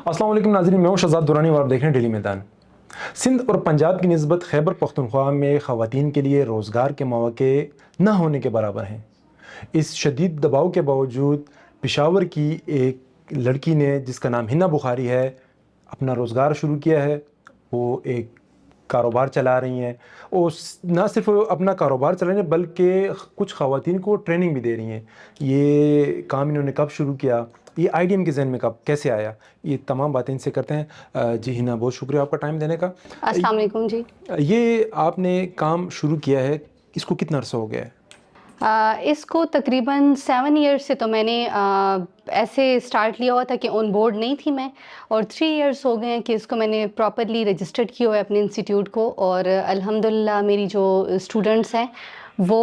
अस्सलाम वालेकुम नाज़रीन, मैं हूं शहजाद दुरानी और आप देख रहे हैं डेली मैदान। सिंध और पंजाब की निस्बत खैबर पख्तूनख्वा में ख़वातीन के लिए रोज़गार के मौक़े न होने के बराबर हैं। इस शदीद दबाव के बावजूद पेशावर की एक लड़की ने, जिसका नाम हिना बुखारी है, अपना रोज़गार शुरू किया है। वो एक कारोबार चला रही हैं और ना सिर्फ अपना कारोबार चला रही हैं बल्कि कुछ ख़वातीन को ट्रेनिंग भी दे रही हैं। ये काम इन्होंने कब शुरू किया, ये आइडिया इनके ज़हन में कब कैसे आया, ये तमाम बातें इनसे करते हैं। जी हिना, बहुत शुक्रिया आपका टाइम देने का। अस्सलाम वालेकुम जी। ये आपने काम शुरू किया है, इसको कितना अरसा हो गया है? इसको तकरीबन 7 ईयर्स से तो मैंने ऐसे स्टार्ट लिया हुआ था कि ऑन बोर्ड नहीं थी मैं, और 3 ईयर्स हो गए हैं कि इसको मैंने प्रॉपरली रजिस्टर्ड किया हुआ है अपने इंस्टीट्यूट को। और अल्हम्दुलिल्लाह मेरी जो स्टूडेंट्स हैं वो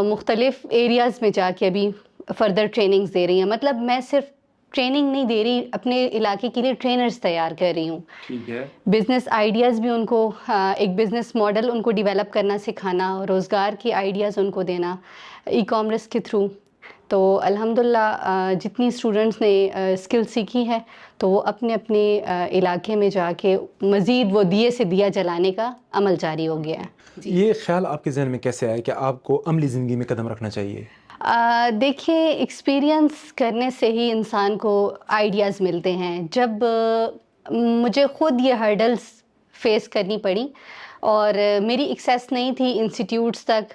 मुख्तलिफ़ एरियाज़ में जाके अभी फ़र्दर ट्रेनिंग्स दे रही हैं। मतलब मैं सिर्फ ट्रेनिंग नहीं दे रही, अपने इलाके के लिए ट्रेनर्स तैयार कर रही हूँ। ठीक है। बिज़नेस आइडियाज़ भी उनको, एक बिज़नेस मॉडल उनको डेवलप करना सिखाना, रोज़गार के आइडियाज़ उनको देना ई कॉमर्स के थ्रू। तो अल्हम्दुलिल्लाह जितनी स्टूडेंट्स ने स्किल सीखी है तो वो अपने अपने इलाके में जाके मज़ीद वो दिए से दिया जलाने का अमल जारी हो गया है। ये ख्याल आपके ज़हन में कैसे आया कि आपको अमली ज़िंदगी में कदम रखना चाहिए? देखिए, एक्सपीरियंस करने से ही इंसान को आइडियाज़ मिलते हैं। जब मुझे ख़ुद ये हर्डल्स फेस करनी पड़ी और मेरी एक्सेस नहीं थी इंस्टीट्यूट्स तक,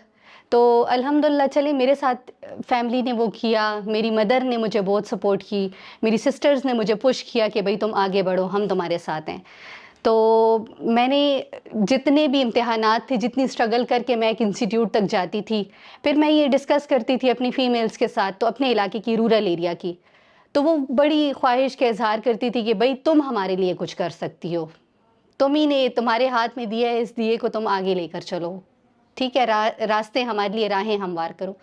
तो अल्हम्दुलिल्लाह चले मेरे साथ फैमिली ने वो किया। मेरी मदर ने मुझे बहुत सपोर्ट की, मेरी सिस्टर्स ने मुझे पुश किया कि भाई तुम आगे बढ़ो, हम तुम्हारे साथ हैं। तो मैंने जितने भी इम्तिहानात थे, जितनी स्ट्रगल करके मैं एक इंस्टीट्यूट तक जाती थी, फिर मैं ये डिस्कस करती थी अपनी फ़ीमेल्स के साथ, तो अपने इलाके की, रूरल एरिया की, तो वो बड़ी ख्वाहिश का इज़हार करती थी कि भाई तुम हमारे लिए कुछ कर सकती हो, तुम ही ने, तुम्हारे हाथ में दिया है, इस दिए को तुम आगे लेकर चलो, ठीक है, रास्ते हमारे लिए, राहें हमवार करो।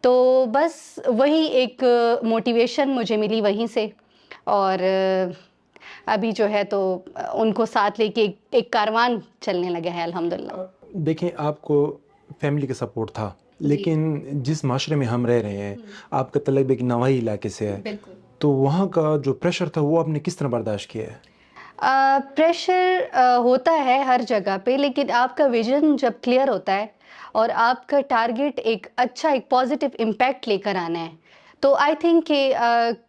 तो बस वही एक मोटिवेशन मुझे मिली वहीं से। और अभी जो है तो उनको साथ लेके एक कारवान चलने लगा है अल्हम्दुलिल्लाह। देखें, आपको फैमिली का सपोर्ट था, लेकिन जिस माशरे में हम रह रहे हैं, आपका तलब एक नवाही इलाके से है, बिल्कुल। तो वहाँ का जो प्रेशर था वो आपने किस तरह बर्दाश्त किया है? प्रेशर होता है हर जगह पे, लेकिन आपका विजन जब क्लियर होता है और आपका टारगेट एक अच्छा, एक पॉजिटिव इम्पैक्ट लेकर आना है, तो आई थिंक कि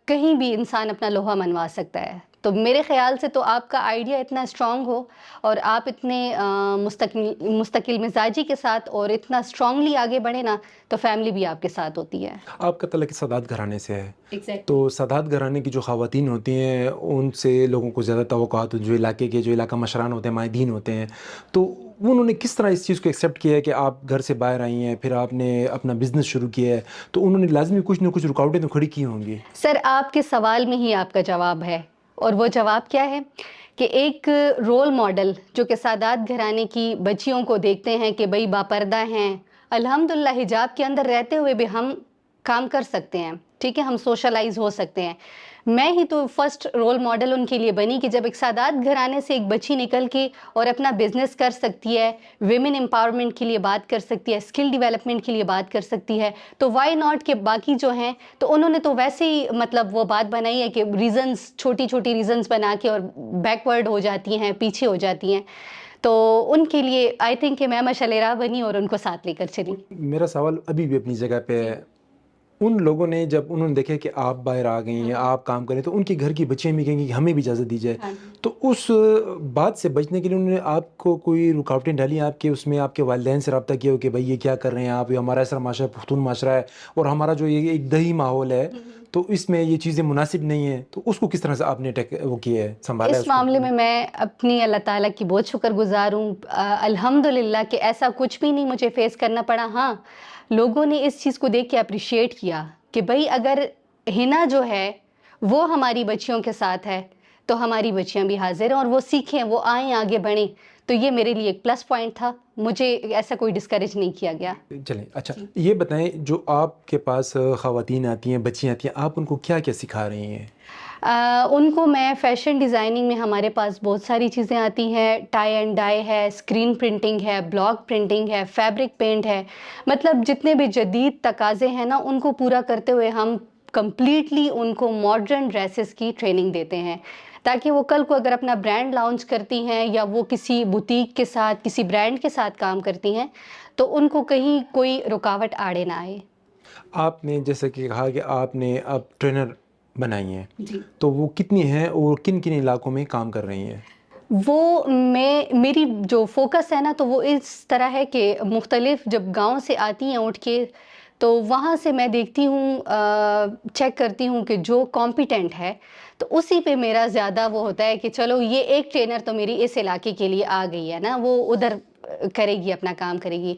कहीं भी इंसान अपना लोहा मनवा सकता है। तो मेरे ख़्याल से तो आपका आइडिया इतना स्ट्रॉन्ग हो और आप इतने मुस्तकिल मिजाजी के साथ और इतना स्ट्रांगली आगे बढ़े ना, तो फैमिली भी आपके साथ होती है। आपका तल्लुक सादात घराने से है, एग्जैक्टली। तो सादात घराने की जो ख़वातीन होती हैं उनसे लोगों को ज़्यादा तवक्कुआत, जो इलाके के, जो इलाका मशरान होते हैं, माहिदीन होते हैं, तो उन्होंने किस तरह इस चीज़ को एक्सेप्ट किया है कि आप घर से बाहर आई हैं, फिर आपने अपना बिज़नेस शुरू किया है, तो उन्होंने लाज़मी कुछ ना कुछ रुकावटें तो खड़ी की होंगी? सर, आपके सवाल में ही आपका जवाब है, और वो जवाब क्या है कि एक रोल मॉडल जो कि सादात घराने की बच्चियों को देखते हैं कि भाई बापर्दा हैं, अल्हम्दुलिल्लाह हिजाब के अंदर रहते हुए भी हम काम कर सकते हैं, ठीक है, हम सोशलाइज हो सकते हैं। मैं ही तो फर्स्ट रोल मॉडल उनके लिए बनी कि जब एक सादात घराने से एक बच्ची निकल के और अपना बिजनेस कर सकती है, विमेन एम्पावरमेंट के लिए बात कर सकती है, स्किल डेवलपमेंट के लिए बात कर सकती है, तो वाई नॉट के बाकी जो हैं, तो उन्होंने तो वैसे ही मतलब वो बात बनाई है कि रीज़न्स, छोटी छोटी रीज़न्स बना के और बैकवर्ड हो जाती हैं, पीछे हो जाती हैं। तो उनके लिए आई थिंक कि मैं मशाले राह बनी और उनको साथ लेकर चली। मेरा सवाल अभी भी अपनी जगह पे है। उन लोगों ने, जब उन्होंने देखा कि आप बाहर आ गई हैं, आप काम करें, तो उनके घर की बच्चियाँ भी कहेंगी कि हमें भी इजाज़त दी जाए। हाँ जी। तो उस बात से बचने के लिए उन्होंने आपको कोई रुकावटें डाली, आपके उसमें आपके वालिदैन से रब्ता किया हो कि भाई ये क्या कर रहे हैं आप, ये हमारा ऐसा माशरा, पुख्तून माशरा है और हमारा जो ये एक दही माहौल है, तो इसमें ये चीज़ें मुनासिब नहीं है, तो उसको किस तरह से आपने वो किया है, संभाला है इस उसको? मामले में मैं अपनी अल्लाह ताला की बहुत शुक्रगुज़ार हूँ, अल्हम्दुलिल्लाह कि ऐसा कुछ भी नहीं मुझे फेस करना पड़ा। हाँ, लोगों ने इस चीज़ को देख के अप्रिशिएट किया कि भाई अगर हिना जो है वो हमारी बच्चियों के साथ है, तो हमारी बच्चियाँ भी हाजिर हैं और वो सीखें, वो आएँ, आगे बढ़ें। तो ये मेरे लिए एक प्लस पॉइंट था, मुझे ऐसा कोई डिस्करेज नहीं किया गया। चलें, अच्छा ये बताएं, जो आपके पास ख़वातीन आती हैं, बच्चियाँ आती हैं, आप उनको क्या क्या सिखा रही हैं? उनको मैं फ़ैशन डिज़ाइनिंग में हमारे पास बहुत सारी चीज़ें आती हैं, टाई एंड डाई है, स्क्रीन प्रिंटिंग है, ब्लॉक प्रिंटिंग है, फैब्रिक पेंट है, मतलब जितने भी जदीद तकाज़े हैं ना, उनको पूरा करते हुए हम कंप्लीटली उनको मॉडर्न ड्रेसेस की ट्रेनिंग देते हैं। تاکہ وہ کل کو اگر اپنا برانڈ لانچ کرتی ہیں یا وہ کسی بوتیک کے ساتھ کسی برانڈ کے ساتھ کام کرتی ہیں تو ان کو کہیں کوئی رکاوٹ آڑے نہ آئے۔ آپ نے جیسا کہ کہا کہ آپ نے اب ٹرینر بنائی ہیں، جی، تو وہ کتنی ہیں اور کن کن علاقوں میں کام کر رہی ہیں؟ وہ میری جو فوکس ہے نا تو وہ اس طرح ہے کہ مختلف جب گاؤں سے آتی ہیں اٹھ کے تو وہاں سے میں دیکھتی ہوں، چیک کرتی ہوں کہ جو کمپیٹنٹ ہے تو اسی پہ میرا زیادہ وہ ہوتا ہے کہ چلو یہ ایک ٹرینر تو میری اس علاقے کے لیے آ گئی ہے نا، وہ ادھر کرے گی، اپنا کام کرے گی۔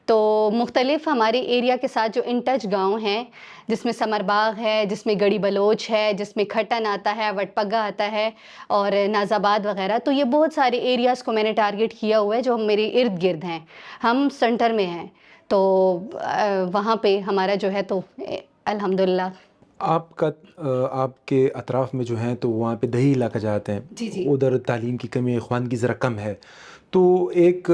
تو مختلف ہمارے ایریا کے ساتھ جو ان ٹچ گاؤں ہیں، جس میں سمر باغ ہے، جس میں گڑی بلوچ ہے، جس میں کھٹن آتا ہے، وٹ پگا آتا ہے اور ناز آباد وغیرہ، تو یہ بہت سارے ایریاز کو میں نے ٹارگٹ کیا ہوا ہے جو میرے ارد گرد ہیں۔ ہم سنٹر میں ہیں تو وہاں پہ ہمارا جو ہے تو الحمدللہ۔ آپ کا آپ کے اطراف میں جو ہیں تو وہاں پہ دیہی علاقہ جاتے ہیں، جی جی ادھر تعلیم کی کمی ہے، خواندگی ذرا کم ہے، تو ایک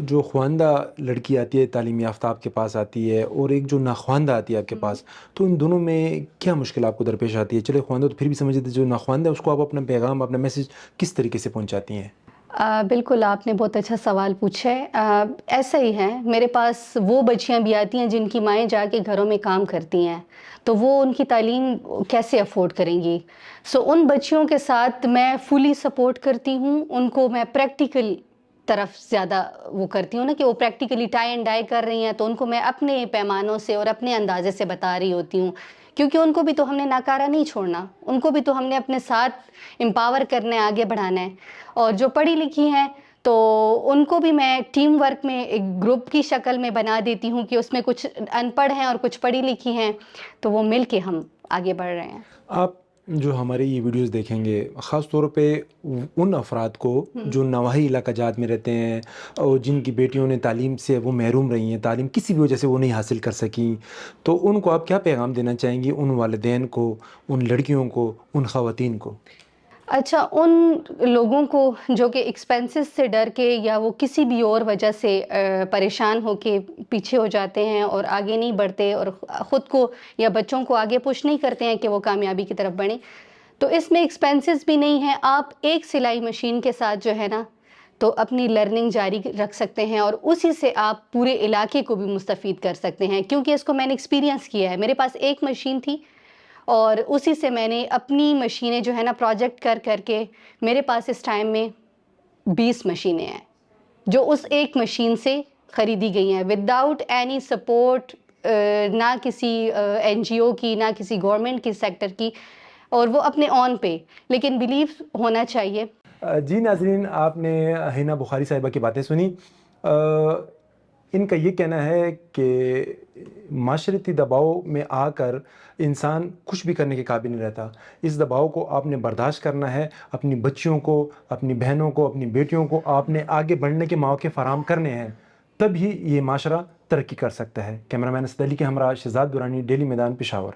جو خواندہ لڑکی آتی ہے تعلیم یافتہ آپ کے پاس آتی ہے اور ایک جو ناخواندہ آتی ہے آپ کے پاس، تو ان دونوں میں کیا مشکل آپ کو درپیش آتی ہے؟ چلے خواندہ تو پھر بھی سمجھ لیتے، جو ناخواندہ ہے اس کو آپ اپنا پیغام اپنا میسج کس طریقے سے پہنچاتی ہیں؟ بالکل، آپ نے بہت اچھا سوال پوچھا ہے۔ ایسا ہی ہے، میرے پاس وہ بچیاں بھی آتی ہیں جن کی مائیں جا کے گھروں میں کام کرتی ہیں، تو وہ ان کی تعلیم کیسے افورڈ کریں گی؟ ان بچیوں کے ساتھ میں فلی سپورٹ کرتی ہوں، ان کو میں پریکٹیکل طرف زیادہ وہ کرتی ہوں نا، کہ وہ پریکٹیکلی ٹائی اینڈ ڈائی کر رہی ہیں تو ان کو میں اپنے پیمانوں سے اور اپنے اندازے سے بتا رہی ہوتی ہوں، کیونکہ ان کو بھی تو ہم نے ناکارہ نہیں چھوڑنا، ان کو بھی تو ہم نے اپنے ساتھ امپاور کرنا ہے، آگے بڑھانا ہے۔ اور جو پڑھی لکھی ہیں تو ان کو بھی میں ٹیم ورک میں ایک گروپ کی شکل میں بنا دیتی ہوں کہ اس میں کچھ ان پڑھ ہیں اور کچھ پڑھی لکھی ہیں، تو وہ مل کے ہم آگے بڑھ رہے ہیں۔ آپ جو ہمارے یہ ویڈیوز دیکھیں گے خاص طور پہ ان افراد کو جو نواحی علاقہ جات میں رہتے ہیں اور جن کی بیٹیوں نے تعلیم سے وہ محروم رہی ہیں، تعلیم کسی بھی وجہ سے وہ نہیں حاصل کر سکیں، تو ان کو آپ کیا پیغام دینا چاہیں گی، ان والدین کو، ان لڑکیوں کو، ان خواتین کو؟ اچھا، ان لوگوں کو جو کہ ایکسپینسز سے ڈر کے یا وہ کسی بھی اور وجہ سے پریشان ہو کے پیچھے ہو جاتے ہیں اور آگے نہیں بڑھتے اور خود کو یا بچوں کو آگے پش نہیں کرتے ہیں کہ وہ کامیابی کی طرف بڑھیں، تو اس میں ایکسپینسز بھی نہیں ہیں۔ آپ ایک سلائی مشین کے ساتھ جو ہے نا تو اپنی لرننگ جاری رکھ سکتے ہیں اور اسی سے آپ پورے علاقے کو بھی مستفید کر سکتے ہیں، کیونکہ اس کو میں نے ایکسپیرینس کیا ہے۔ میرے پاس ایک مشین تھی اور اسی سے میں نے اپنی مشینیں جو ہے نا پروجیکٹ کر کر کے، میرے پاس اس ٹائم میں 20 مشینیں ہیں جو اس ایک مشین سے خریدی گئی ہیں وداؤٹ اینی سپورٹ، نہ کسی این جی او کی، نہ کسی گورنمنٹ کی سیکٹر کی، اور وہ اپنے آن پہ، لیکن بیلیف ہونا چاہیے۔ جی ناظرین، آپ نے حنا بخاری صاحبہ کی باتیں سنی۔ ان کا یہ کہنا ہے کہ معاشرتی دباؤ میں آ کر انسان کچھ بھی کرنے کے قابل نہیں رہتا، اس دباؤ کو آپ نے برداشت کرنا ہے، اپنی بچیوں کو، اپنی بہنوں کو، اپنی بیٹیوں کو آپ نے آگے بڑھنے کے مواقع فراہم کرنے ہیں، تب ہی یہ معاشرہ ترقی کر سکتا ہے۔ کیمرہ مین اسد علی کے ہمراہ شہزاد درانی، ڈیلی میدان، پشاور۔